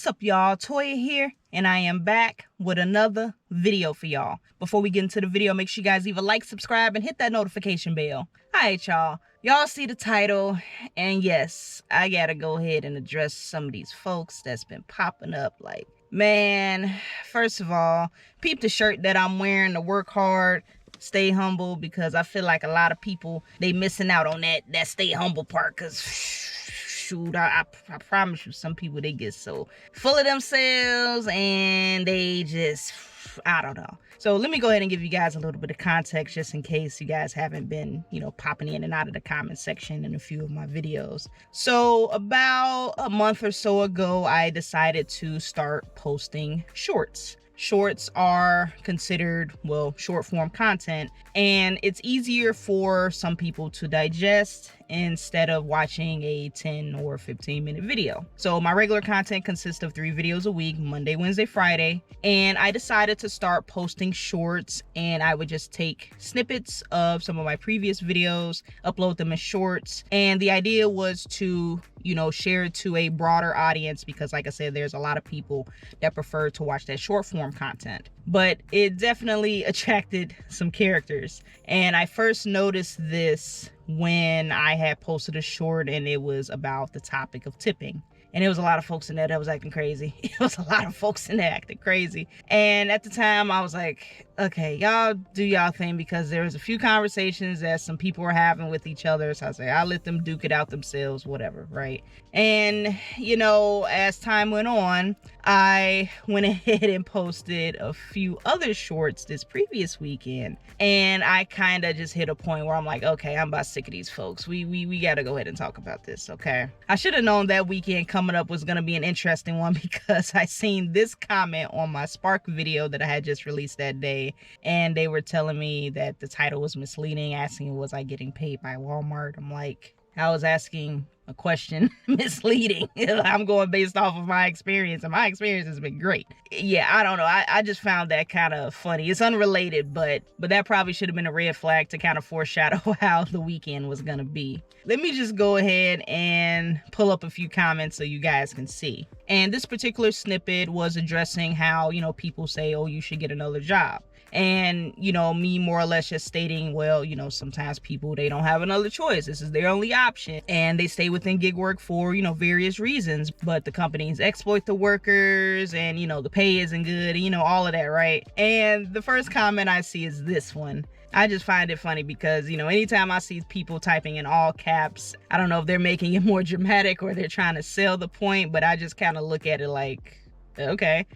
What's up, y'all? Toya here, and I am back with another video for y'all. Before we get into the video, make sure you guys leave a like, subscribe, and hit that notification bell. Alright, y'all. Y'all see the title, and yes, I gotta go ahead and address some of these folks that's been popping up. Like, man, first of all, peep the shirt that I'm wearing to work hard, stay humble, because I feel like a lot of people, they missing out on that stay humble part, because shoot, I promise you, some people, they get so full of themselves and they just, I don't know. So let me go ahead and give you guys a little bit of context just in case you guys haven't been, popping in and out of the comment section in a few of my videos. So about a month or so ago, I decided to start posting shorts. Shorts are considered, well, short form content, and it's easier for some people to digest instead of watching a 10 or 15 minute video. So my regular content consists of 3 videos a week, Monday, Wednesday, Friday, and I decided to start posting shorts, and I would just take snippets of some of my previous videos, upload them as shorts, and the idea was to share it to a broader audience, because like I said, there's a lot of people that prefer to watch that short form content. But it definitely attracted some characters, and I first noticed this when I had posted a short and it was about the topic of tipping. And there was a lot of folks in there that was acting crazy. It was a lot of folks in there acting crazy. And at the time, I was like, okay, y'all do y'all thing, because there was a few conversations that some people were having with each other. So I was like, I'll let them duke it out themselves, whatever, right? And, as time went on, I went ahead and posted a few other shorts this previous weekend. And I kind of just hit a point where I'm like, okay, I'm about sick of these folks. We got to go ahead and talk about this, okay? I should have known that weekend coming up was going to be an interesting one, because I seen this comment on my Spark video that I had just released that day, and they were telling me that the title was misleading, asking was I getting paid by Walmart. I'm like, I was asking a question misleading. I'm going based off of my experience, and my experience has been great. Yeah, I don't know. I just found that kind of funny. It's unrelated, but that probably should have been a red flag to kind of foreshadow how the weekend was gonna be. Let me just go ahead and pull up a few comments so you guys can see. And this particular snippet was addressing how, people say, oh, you should get another job. And, me more or less just stating, well, sometimes people, they don't have another choice. This is their only option. And they stay within gig work for, various reasons. But the companies exploit the workers, and, the pay isn't good, all of that, right? And the first comment I see is this one. I just find it funny because, anytime I see people typing in all caps, I don't know if they're making it more dramatic or they're trying to sell the point, but I just kind of look at it like, okay.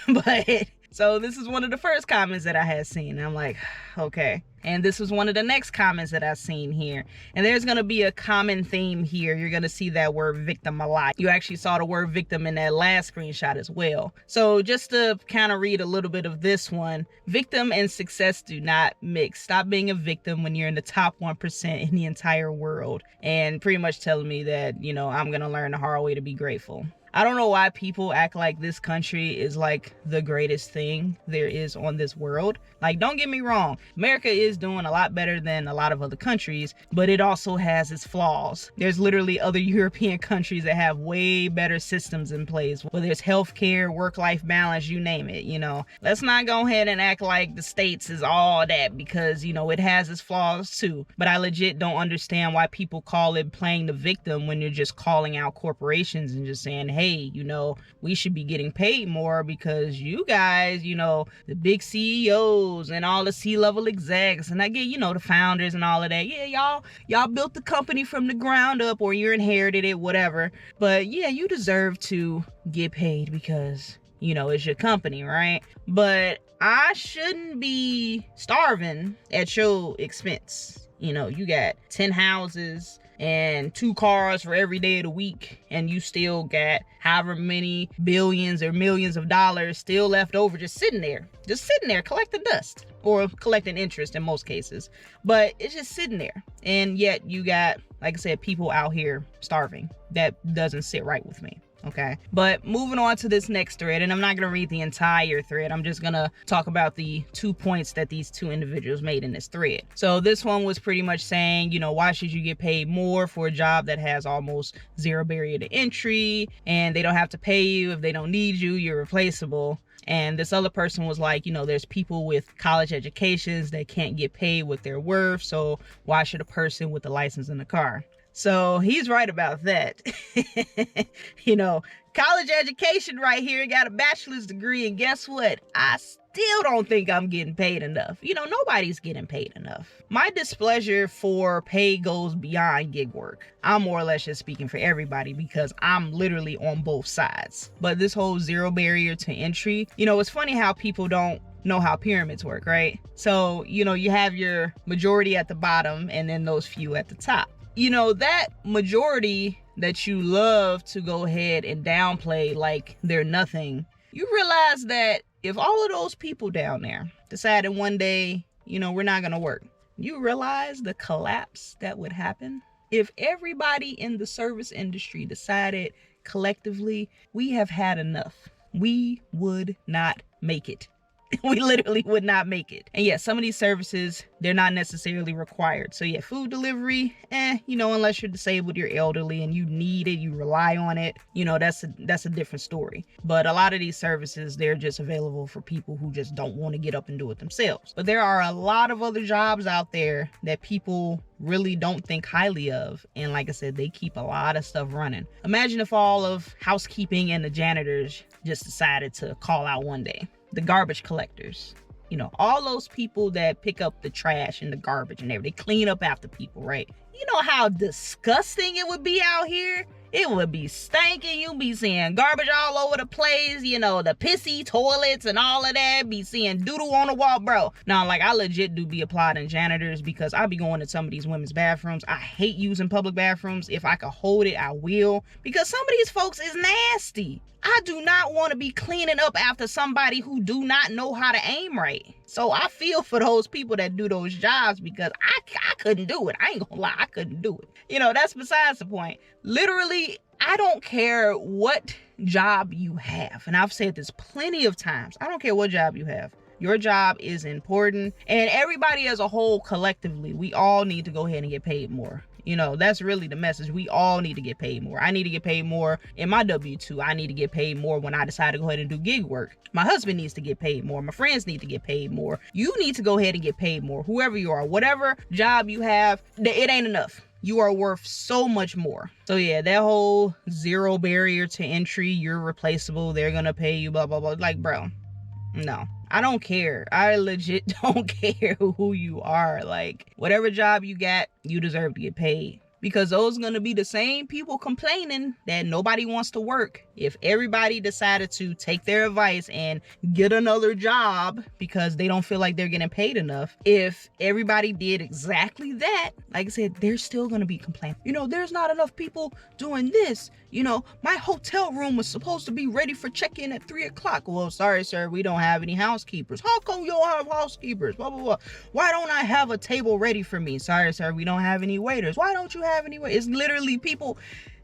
But so this is one of the first comments that I had seen. I'm like, okay. And this was one of the next comments that I've seen here. And there's going to be a common theme here. You're going to see that word victim a lot. You actually saw the word victim in that last screenshot as well. So just to kind of read a little bit of this one, victim and success do not mix. Stop being a victim when you're in the top 1% in the entire world. And pretty much telling me that, I'm going to learn the hard way to be grateful. I don't know why people act like this country is like the greatest thing there is on this world. Like, don't get me wrong, America is doing a lot better than a lot of other countries, but it also has its flaws. There's literally other European countries that have way better systems in place, whether it's healthcare, work-life balance, you name it, Let's not go ahead and act like the States is all that, because, it has its flaws too. But I legit don't understand why people call it playing the victim when you're just calling out corporations and just saying, hey, we should be getting paid more because you guys, the big CEOs and all the C-level execs, and I get, the founders and all of that. Yeah, y'all built the company from the ground up, or you inherited it, whatever. But yeah, you deserve to get paid because, it's your company, right? But I shouldn't be starving at your expense. You got 10 houses and 2 cars for every day of the week, and you still got however many billions or millions of dollars still left over just sitting there collecting dust, or collecting interest in most cases, but it's just sitting there. And yet you got, like I said, people out here starving. That doesn't sit right with me. okay? But moving on to this next thread, and I'm not gonna read the entire thread. I'm just gonna talk about the 2 points that these 2 individuals made in this thread. So this one was pretty much saying, you know, why should you get paid more for a job that has almost 0 barrier to entry, and they don't have to pay you if they don't need you, you're replaceable. And this other person was like, you know, there's people with college educations that can't get paid what they're worth, so why should a person with a license in a car? So he's right about that. You know, college education right here, got a bachelor's degree, and guess what? I still don't think I'm getting paid enough. You know, nobody's getting paid enough. My displeasure for pay goes beyond gig work. I'm more or less just speaking for everybody because I'm literally on both sides. But this whole 0 barrier to entry, you know, it's funny how people don't know how pyramids work, right? So, you know, you have your majority at the bottom and then those few at the top. You know, that majority that you love to go ahead and downplay like they're nothing, you realize that if all of those people down there decided one day, you know, we're not gonna work, you realize the collapse that would happen? If everybody in the service industry decided collectively, we have had enough, we would not make it. We literally would not make it. And yeah, some of these services, they're not necessarily required. So yeah, food delivery, you know, unless you're disabled, you're elderly and you need it, you rely on it, you know, that's a different story. But a lot of these services, they're just available for people who just don't want to get up and do it themselves. But there are a lot of other jobs out there that people really don't think highly of. And like I said, they keep a lot of stuff running. Imagine if all of housekeeping and the janitors just decided to call out one day. The garbage collectors, you know, all those people that pick up the trash and the garbage and everything, clean up after people, right? You know how disgusting it would be out here? It would be stinking. You'd be seeing garbage all over the place, you know, the pissy toilets and all of that. Be seeing doodle on the wall, bro. Now, like, I legit do be applauding janitors because I be going to some of these women's bathrooms. I hate using public bathrooms. If I could hold it, I will. Because some of these folks is nasty. I do not want to be cleaning up after somebody who do not know how to aim right. So I feel for those people that do those jobs because I couldn't do it. I ain't gonna lie, I couldn't do it. You know, that's besides the point. Literally, I don't care what job you have. And I've said this plenty of times. I don't care what job you have. Your job is important. And everybody as a whole, collectively, we all need to go ahead and get paid more. You know, that's really the message. We all need to get paid more. I need to get paid more in my W-2. I need to get paid more when I decide to go ahead and do gig work. My husband needs to get paid more. My friends need to get paid more. You need to go ahead and get paid more. Whoever you are, whatever job you have, it ain't enough. You are worth so much more. So yeah, that whole 0 barrier to entry, you're replaceable, they're gonna pay you, blah, blah, blah. Like, bro, no. I don't care. I legit don't care who you are. Like, whatever job you got, you deserve to get paid. Because those are going to be the same people complaining that nobody wants to work. If everybody decided to take their advice and get another job because they don't feel like they're getting paid enough, if everybody did exactly that, like I said, they're still going to be complaining. You know, there's not enough people doing this. You know, my hotel room was supposed to be ready for check-in at 3 o'clock. Well, sorry, sir, we don't have any housekeepers. How come you don't have housekeepers? Blah, blah, blah. Why don't I have a table ready for me? Sorry, sir, we don't have any waiters. Why don't you have any waiters? It's literally people.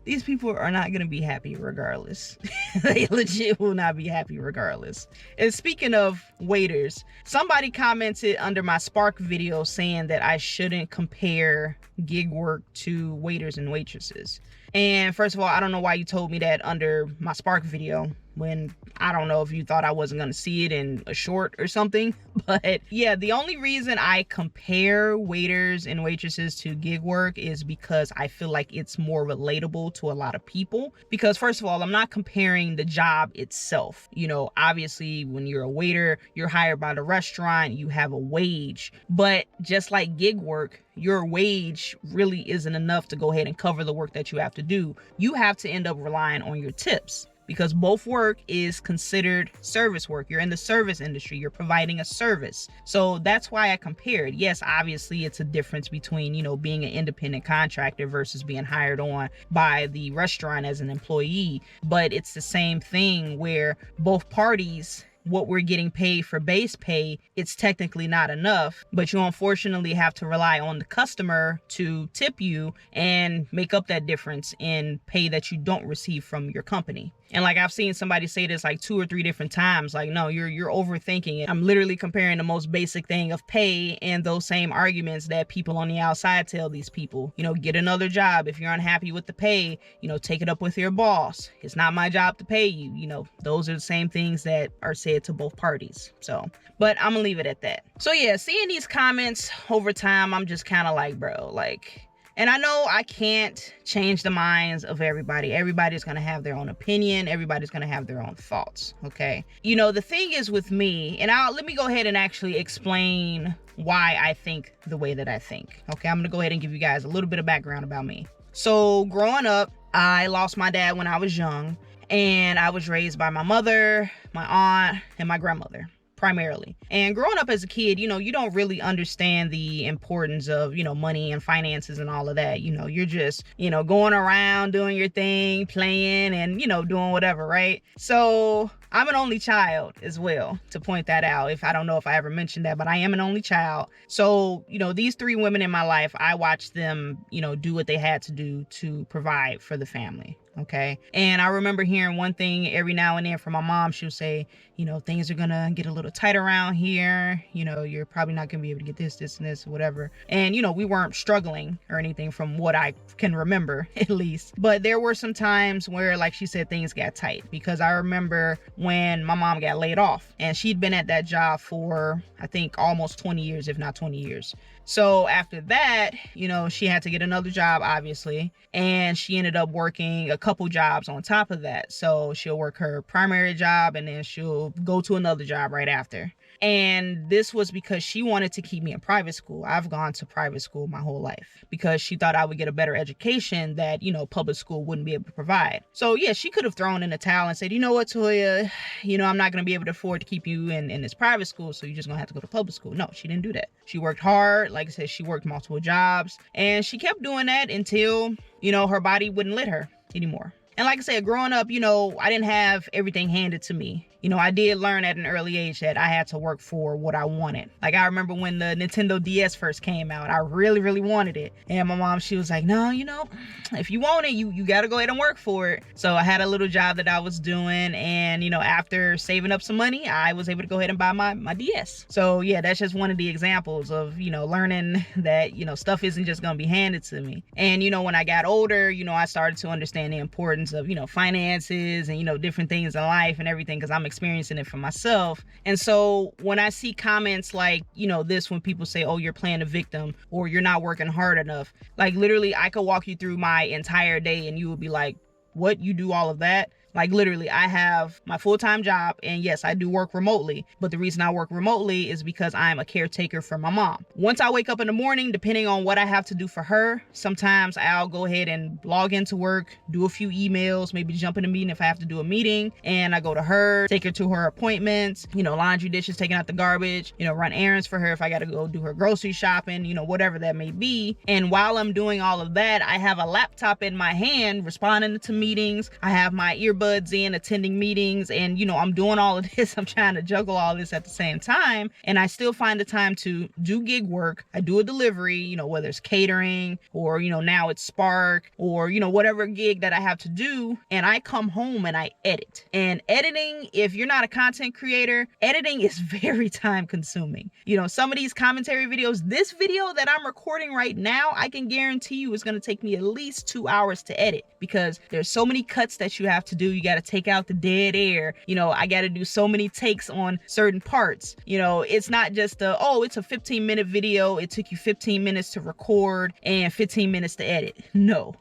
These people are not going to be happy regardless. They legit will not be happy regardless. And speaking of waiters, somebody commented under my Spark video saying that I shouldn't compare gig work to waiters and waitresses. And first of all, I don't know why you told me that under my Spark video when I don't know if you thought I wasn't going to see it in a short or something. But yeah, the only reason I compare waiters and waitresses to gig work is because I feel like it's more relatable to a lot of people. Because first of all, I'm not comparing the job itself. You know, obviously when you're a waiter, you're hired by the restaurant, you have a wage. But just like gig work, your wage really isn't enough to go ahead and cover the work that you have to do. You have to end up relying on your tips. Because both work is considered service work. You're in the service industry. You're providing a service. So that's why I compared. Yes, obviously it's a difference between, you know, being an independent contractor versus being hired on by the restaurant as an employee. But it's the same thing where both parties, what we're getting paid for base pay, it's technically not enough, but you unfortunately have to rely on the customer to tip you and make up that difference in pay that you don't receive from your company. And like I've seen somebody say this like 2 or 3 different times, like, no, you're overthinking it. I'm literally comparing the most basic thing of pay and those same arguments that people on the outside tell these people. You know, get another job. If you're unhappy with the pay, you know, take it up with your boss. It's not my job to pay you. You know, those are the same things that are said to both parties. So, but I'm gonna leave it at that. So yeah, seeing these comments over time, I'm just kind of like, bro, like, and I know I can't change the minds of everybody. Everybody's going to have their own opinion. Everybody's going to have their own thoughts, okay? You know, the thing is with me, and let me go ahead and actually explain why I think the way that I think, okay? I'm going to go ahead and give you guys a little bit of background about me. So growing up, I lost my dad when I was young, and I was raised by my mother, my aunt, and my grandmother, primarily. And growing up as a kid, you know, you don't really understand the importance of, you know, money and finances and all of that. You know, you're just, you know, going around doing your thing, playing and, you know, doing whatever, right? So I'm an only child as well, to point that out. I don't know if I ever mentioned that, but I am an only child. So, you know, these 3 women in my life, I watched them, you know, do what they had to do to provide for the family. Okay. And I remember hearing one thing every now and then from my mom. She would say, you know, things are going to get a little tight around here. You know, you're probably not going to be able to get this, and this, whatever. And, you know, we weren't struggling or anything from what I can remember, at least. But there were some times where, like she said, things got tight, because I remember when my mom got laid off, and she'd been at that job for, I think, almost 20 years, if not 20 years. So after that, you know, she had to get another job, obviously, and she ended up working a couple jobs on top of that. So she'll work her primary job and then she'll go to another job right after. And this was because she wanted to keep me in private school. I've gone to private school my whole life because she thought I would get a better education that, you know, public school wouldn't be able to provide. So yeah, she could have thrown in the towel and said, you know what, Toya, you know, I'm not going to be able to afford to keep you in this private school, so you're just going to have to go to public school. No, she didn't do that. She worked hard. Like I said, she worked multiple jobs, and she kept doing that until, you know, her body wouldn't let her anymore. And like I said, growing up, you know, I didn't have everything handed to me. You know, I did learn at an early age that I had to work for what I wanted. Like, I remember when the Nintendo DS first came out, I really, really wanted it. And my mom, she was like, no, you know, if you want it, you got to go ahead and work for it. So I had a little job that I was doing. And, you know, after saving up some money, I was able to go ahead and buy my DS. So yeah, that's just one of the examples of, you know, learning that, you know, stuff isn't just going to be handed to me. And, you know, when I got older, you know, I started to understand the importance of, you know, finances and, you know, different things in life and everything, because I'm experiencing it for myself. And so when I see comments like, you know, this, when people say, oh, you're playing a victim or you're not working hard enough, like literally I could walk you through my entire day and you would be like, what, you do all of that? Like literally, I have my full-time job, and yes, I do work remotely, but the reason I work remotely is because I'm a caretaker for my mom. Once I wake up in the morning, depending on what I have to do for her, sometimes I'll go ahead and log into work, do a few emails, maybe jump in a meeting if I have to do a meeting, and I go to her, take her to her appointments, you know, laundry, dishes, taking out the garbage, you know, run errands for her if I got to go do her grocery shopping, you know, whatever that may be. And while I'm doing all of that, I have a laptop in my hand responding to meetings. I have my earbuds in, attending meetings, and, you know, I'm doing all of this. I'm trying to juggle all this at the same time, and I still find the time to do gig work. I do a delivery, you know, whether it's catering or, you know, now it's Spark or, you know, whatever gig that I have to do, and I come home and I edit. And editing, if you're not a content creator, editing is very time consuming. You know, some of these commentary videos, this video that I'm recording right now, I can guarantee you it's going to take me at least 2 hours to edit, because there's so many cuts that you have to do. You got to take out the dead air. You know, I got to do so many takes on certain parts. You know, it's not just it's a 15-minute video. It took you 15 minutes to record and 15 minutes to edit. No.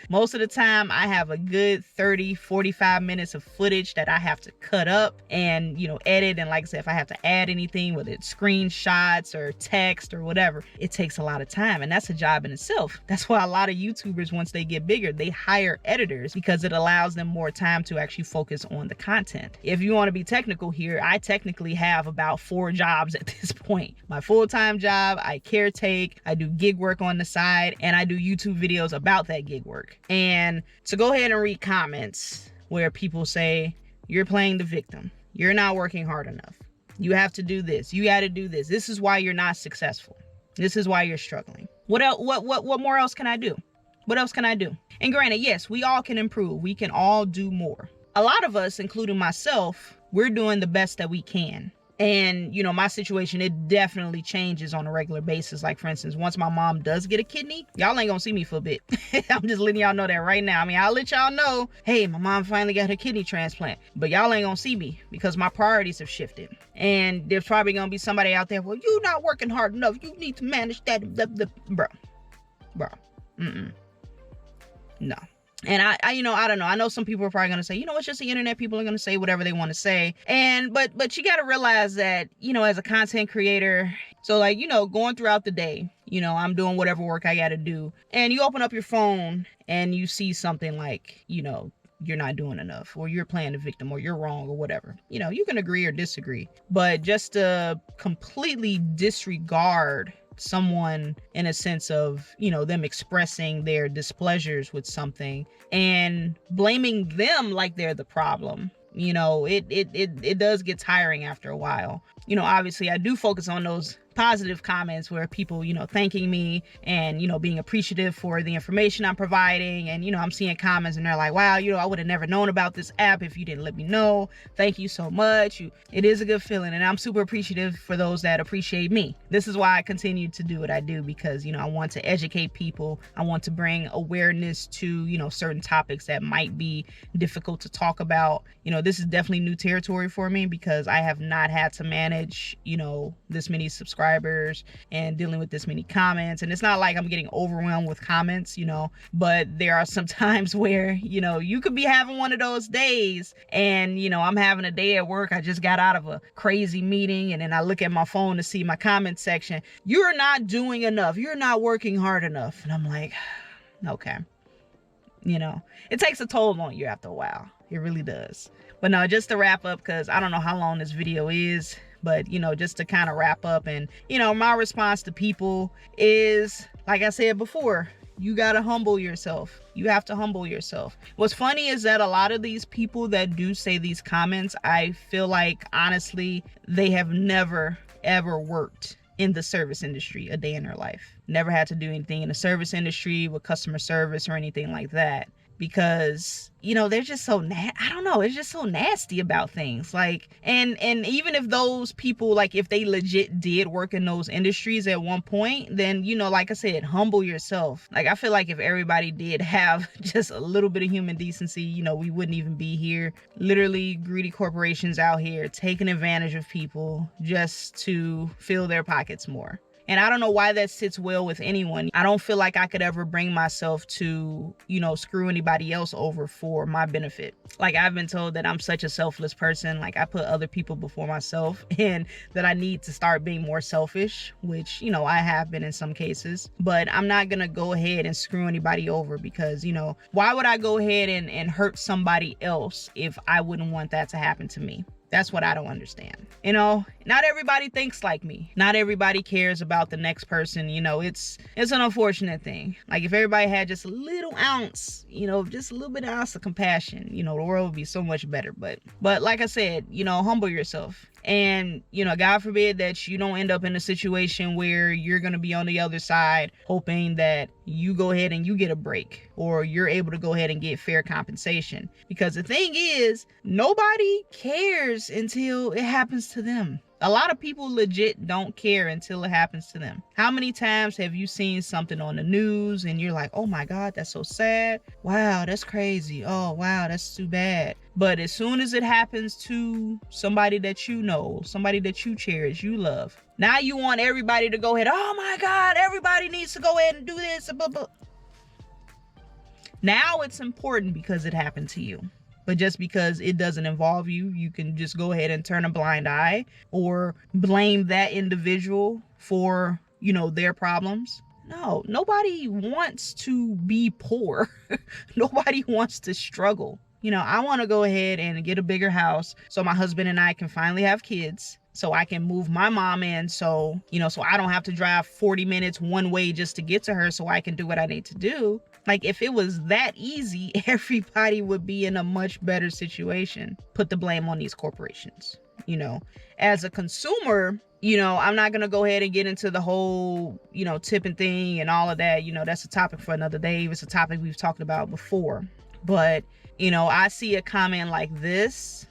Most of the time I have a good 30, 45 minutes of footage that I have to cut up and, you know, edit. And like I said, if I have to add anything, whether it's screenshots or text or whatever, it takes a lot of time. And that's a job in itself. That's why a lot of YouTubers, once they get bigger, they hire editors, because it allows them more time to actually focus on the content. If you want to be technical here, I technically have about 4 jobs at this point. My full-time job, I caretake, I do gig work on the side, and I do YouTube videos about that gig work. And to go ahead and read comments where people say, you're playing the victim, you're not working hard enough, you have to do this, you got to do this, this is why you're not successful, this is why you're struggling. What else? What more else can I do? What else can I do? And granted, yes, we all can improve. We can all do more. A lot of us, including myself, we're doing the best that we can. And, you know, my situation, it definitely changes on a regular basis. Like, for instance, once my mom does get a kidney, y'all ain't gonna see me for a bit. I'm just letting y'all know that right now. I mean, I'll let y'all know, hey, my mom finally got her kidney transplant, but y'all ain't gonna see me because my priorities have shifted. And there's probably gonna be somebody out there, well, you're not working hard enough. You need to manage that. Bro. No. And I you know, I don't know. I know some people are probably going to say, you know, it's just the internet. People are going to say whatever they want to say. And, but you got to realize that, you know, as a content creator, so like, you know, going throughout the day, you know, I'm doing whatever work I got to do. And you open up your phone and you see something like, you know, you're not doing enough, or you're playing the victim, or you're wrong, or whatever. You know, you can agree or disagree, but just to completely disregard someone in a sense of, you know, them expressing their displeasures with something and blaming them like they're the problem, you know, it does get tiring after a while. You know, obviously I do focus on those positive comments where people, you know, thanking me and, you know, being appreciative for the information I'm providing. And, you know, I'm seeing comments and they're like, wow, you know, I would have never known about this app if you didn't let me know. Thank you so much. It is a good feeling. And I'm super appreciative for those that appreciate me. This is why I continue to do what I do, because, you know, I want to educate people. I want to bring awareness to, you know, certain topics that might be difficult to talk about. You know, this is definitely new territory for me because I have not had to manage, you know, this many subscribers and dealing with this many comments. And it's not like I'm getting overwhelmed with comments, you know, but there are some times where, you know, you could be having one of those days and, you know, I'm having a day at work. I just got out of a crazy meeting and then I look at my phone to see my comment section. You're not doing enough. You're not working hard enough. And I'm like, okay. You know, it takes a toll on you after a while. It really does. But no, just to wrap up, because I don't know how long this video is, but, you know, just to kind of wrap up, and, you know, my response to people is, like I said before, you got to humble yourself. You have to humble yourself. What's funny is that a lot of these people that do say these comments, I feel like, honestly, they have never, ever worked in the service industry a day in their life. Never had to do anything in the service industry with customer service or anything like that. Because, you know, they're just so I don't know, it's just so nasty about things. Like, and even if those people, like, if they legit did work in those industries at one point, then, you know, like I said, humble yourself. Like, I feel like if everybody did have just a little bit of human decency, you know, we wouldn't even be here. Literally greedy corporations out here taking advantage of people just to fill their pockets more. And I don't know why that sits well with anyone. I don't feel like I could ever bring myself to, you know, screw anybody else over for my benefit. Like, I've been told that I'm such a selfless person. Like, I put other people before myself, and that I need to start being more selfish, which, you know, I have been in some cases. But I'm not going to go ahead and screw anybody over because, you know, why would I go ahead and hurt somebody else if I wouldn't want that to happen to me? That's what I don't understand. You know, not everybody thinks like me. Not everybody cares about the next person. You know, it's an unfortunate thing. Like, if everybody had just a little ounce, you know, just a little bit of ounce of compassion, you know, the world would be so much better. But like I said, you know, humble yourself. And, you know, God forbid that you don't end up in a situation where you're going to be on the other side hoping that you go ahead and you get a break, or you're able to go ahead and get fair compensation. Because the thing is, nobody cares until it happens to them. A lot of people legit don't care until it happens to them. How many times have you seen something on the news and you're like, oh my God, that's so sad. Wow, that's crazy. Oh, wow, that's too bad. But as soon as it happens to somebody that you know, somebody that you cherish, you love, now you want everybody to go ahead. Oh my God, everybody needs to go ahead and do this. Now it's important because it happened to you. But just because it doesn't involve you, you can just go ahead and turn a blind eye or blame that individual for, you know, their problems. No, nobody wants to be poor. Nobody wants to struggle. You know, I want to go ahead and get a bigger house so my husband and I can finally have kids, so I can move my mom in, so, you know, so I don't have to drive 40 minutes one way just to get to her, so I can do what I need to do. Like, if it was that easy, everybody would be in a much better situation. Put the blame on these corporations. You know, as a consumer, you know, I'm not going to go ahead and get into the whole, you know, tipping thing and all of that. You know, that's a topic for another day. It's a topic we've talked about before. But, you know, I see a comment like this.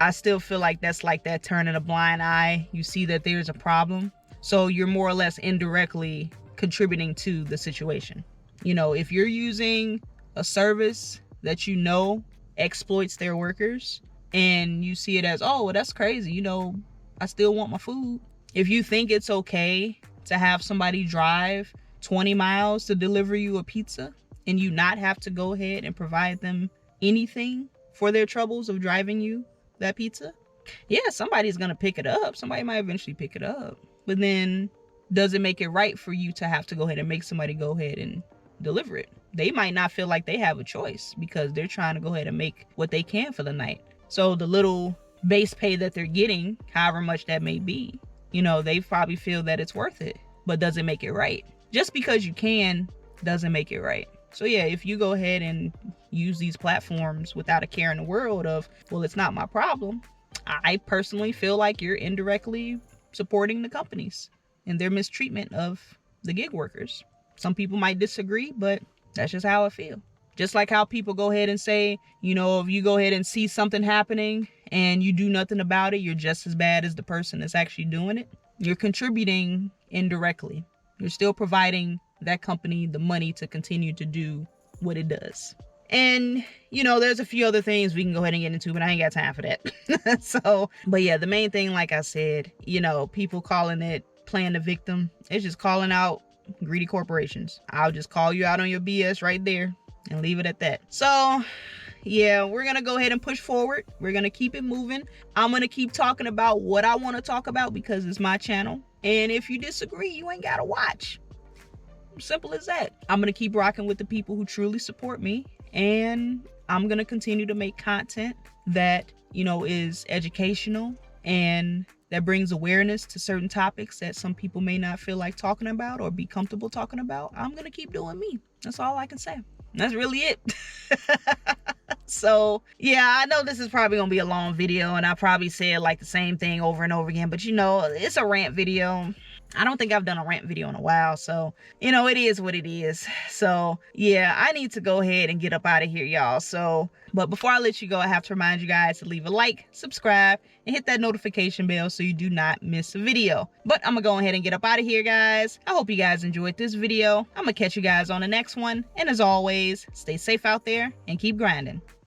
I still feel like that's like that turning a blind eye. You see that there's a problem, so you're more or less indirectly contributing to the situation. You know, if you're using a service that you know exploits their workers and you see it as, oh, well, that's crazy, you know, I still want my food. If you think it's okay to have somebody drive 20 miles to deliver you a pizza and you not have to go ahead and provide them anything for their troubles of driving you that pizza, yeah, somebody's gonna pick it up. Somebody might eventually pick it up. But then, does it make it right for you to have to go ahead and make somebody go ahead and deliver it? They might not feel like they have a choice because they're trying to go ahead and make what they can for the night. So the little base pay that they're getting, however much that may be, you know, they probably feel that it's worth it. But does it make it right? Just because you can doesn't make it right. So yeah, if you go ahead and use these platforms without a care in the world of, well, it's not my problem, I personally feel like you're indirectly supporting the companies and their mistreatment of the gig workers. Some people might disagree, but that's just how I feel. Just like how people go ahead and say, you know, if you go ahead and see something happening and you do nothing about it, you're just as bad as the person that's actually doing it. You're contributing indirectly. You're still providing that company the money to continue to do what it does. And, you know, there's a few other things we can go ahead and get into, but I ain't got time for that. So, but yeah, the main thing, like I said, you know, people calling it playing the victim, it's just calling out greedy corporations. I'll just call you out on your BS right there and leave it at that. So, yeah, we're going to go ahead and push forward. We're going to keep it moving. I'm going to keep talking about what I want to talk about because it's my channel. And if you disagree, you ain't got to watch. Simple as that. I'm going to keep rocking with the people who truly support me. And I'm going to continue to make content that, you know, is educational and that brings awareness to certain topics that some people may not feel like talking about or be comfortable talking about. I'm going to keep doing me. That's all I can say. That's really it. So, yeah, I know this is probably going to be a long video and I probably said like the same thing over and over again, but you know, it's a rant video. I don't think I've done a rant video in a while, so, you know, it is what it is. So, yeah, I need to go ahead and get up out of here, y'all. So, but before I let you go, I have to remind you guys to leave a like, subscribe, and hit that notification bell so you do not miss a video. But I'm gonna go ahead and get up out of here, guys. I hope you guys enjoyed this video. I'm gonna catch you guys on the next one. And as always, stay safe out there and keep grinding.